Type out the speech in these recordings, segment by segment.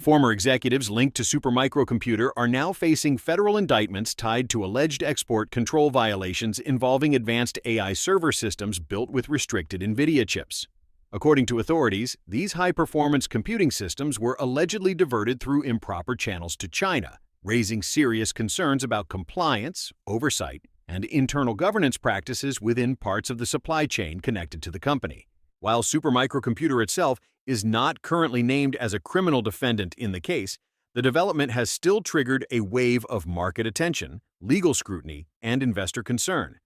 Former executives linked to Supermicro are now facing federal indictments tied to alleged export control violations involving advanced AI server systems built with restricted Nvidia chips. According to authorities, these high-performance computing systems were allegedly diverted through improper channels to China, raising serious concerns about compliance, oversight, and internal governance practices within parts of the supply chain connected to the company. While Supermicro itself is not currently named as a criminal defendant in the case, the development has still triggered a wave of market attention, legal scrutiny, and investor concern.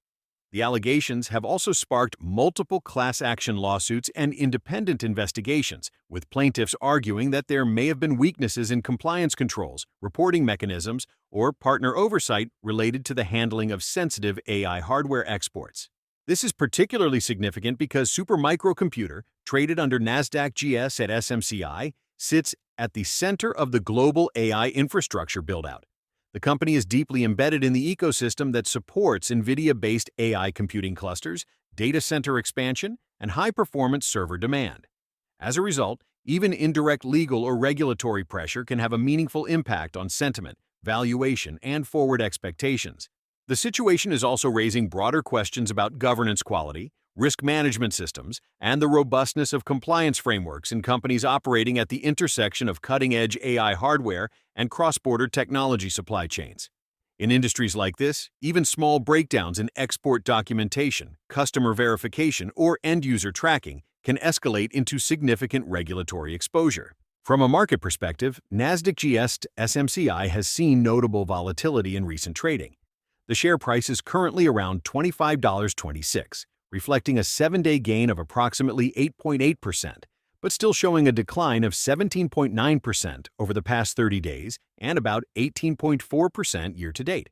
The allegations have also sparked multiple class action lawsuits and independent investigations, with plaintiffs arguing that there may have been weaknesses in compliance controls, reporting mechanisms, or partner oversight related to the handling of sensitive AI hardware exports. This is particularly significant because Supermicro, traded under Nasdaq GS at SMCI, sits at the center of the global AI infrastructure buildout. The company is deeply embedded in the ecosystem that supports Nvidia-based AI computing clusters, data center expansion, and high-performance server demand. As a result, even indirect legal or regulatory pressure can have a meaningful impact on sentiment, valuation, and forward expectations. The situation is also raising broader questions about governance quality, risk management systems, and the robustness of compliance frameworks in companies operating at the intersection of cutting-edge AI hardware and cross-border technology supply chains. In industries like this, even small breakdowns in export documentation, customer verification, or end-user tracking can escalate into significant regulatory exposure. From a market perspective, Nasdaq GS to SMCI has seen notable volatility in recent trading. The share price is currently around $25.26, reflecting a 7-day gain of approximately 8.8%, but still showing a decline of 17.9% over the past 30 days and about 18.4% year-to-date.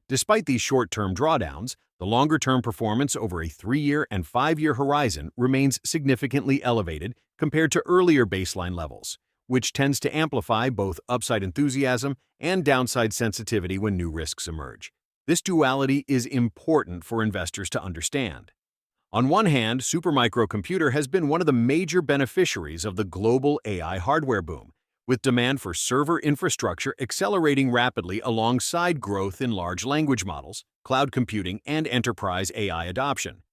Despite these short-term drawdowns, the longer-term performance over a 3-year and 5-year horizon remains significantly elevated compared to earlier baseline levels, which tends to amplify both upside enthusiasm and downside sensitivity when new risks emerge. This duality is important for investors to understand. On one hand, Supermicro has been one of the major beneficiaries of the global AI hardware boom, with demand for server infrastructure accelerating rapidly alongside growth in large language models, cloud computing, and enterprise AI adoption.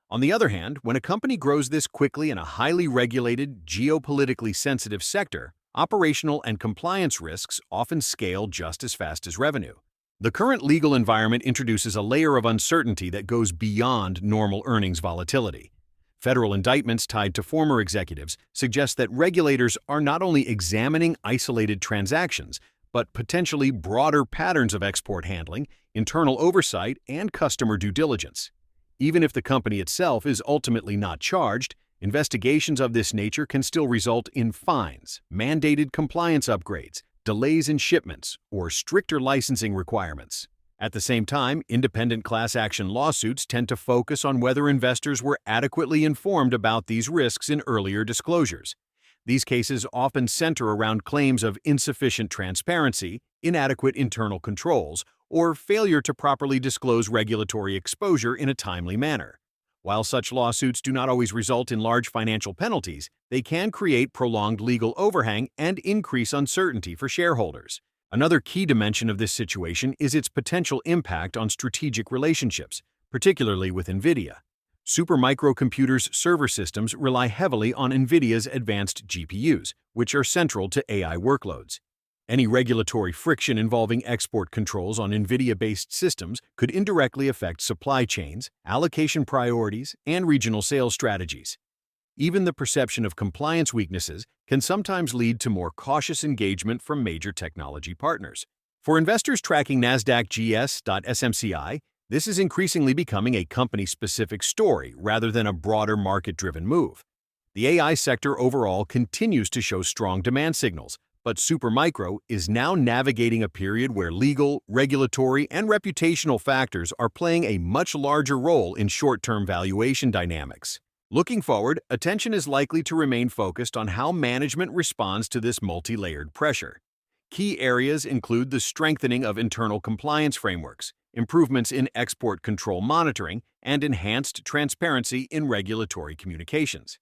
On the other hand, when a company grows this quickly in a highly regulated, geopolitically sensitive sector, operational and compliance risks often scale just as fast as revenue. The current legal environment introduces a layer of uncertainty that goes beyond normal earnings volatility. Federal indictments tied to former executives suggest that regulators are not only examining isolated transactions, but potentially broader patterns of export handling, internal oversight, and customer due diligence. Even if the company itself is ultimately not charged, investigations of this nature can still result in fines, mandated compliance upgrades, delays in shipments, or stricter licensing requirements. At the same time, independent class action lawsuits tend to focus on whether investors were adequately informed about these risks in earlier disclosures. These cases often center around claims of insufficient transparency, inadequate internal controls, or failure to properly disclose regulatory exposure in a timely manner. While such lawsuits do not always result in large financial penalties, they can create prolonged legal overhang and increase uncertainty for shareholders. Another key dimension of this situation is its potential impact on strategic relationships, particularly with Nvidia. Supermicro's server systems rely heavily on Nvidia's advanced GPUs, which are central to AI workloads. Any regulatory friction involving export controls on Nvidia-based systems could indirectly affect supply chains, allocation priorities, and regional sales strategies. Even the perception of compliance weaknesses can sometimes lead to more cautious engagement from major technology partners. For investors tracking Nasdaq GS.SMCI, this is increasingly becoming a company-specific story rather than a broader market-driven move. The AI sector overall continues to show strong demand signals, but Supermicro is now navigating a period where legal, regulatory, and reputational factors are playing a much larger role in short-term valuation dynamics. Looking forward, attention is likely to remain focused on how management responds to this multi-layered pressure. Key areas include the strengthening of internal compliance frameworks, improvements in export control monitoring, and enhanced transparency in regulatory communications.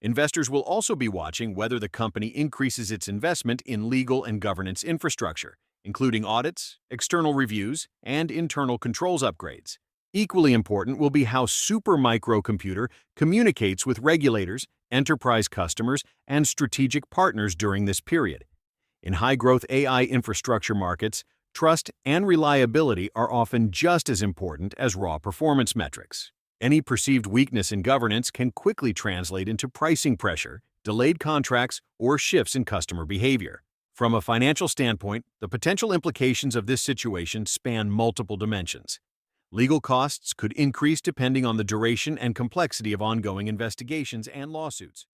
Investors will also be watching whether the company increases its investment in legal and governance infrastructure, including audits, external reviews, and internal controls upgrades. Equally important will be how Supermicro communicates with regulators, enterprise customers, and strategic partners during this period. In high-growth AI infrastructure markets, trust and reliability are often just as important as raw performance metrics. Any perceived weakness in governance can quickly translate into pricing pressure, delayed contracts, or shifts in customer behavior. From a financial standpoint, the potential implications of this situation span multiple dimensions. Legal costs could increase depending on the duration and complexity of ongoing investigations and lawsuits.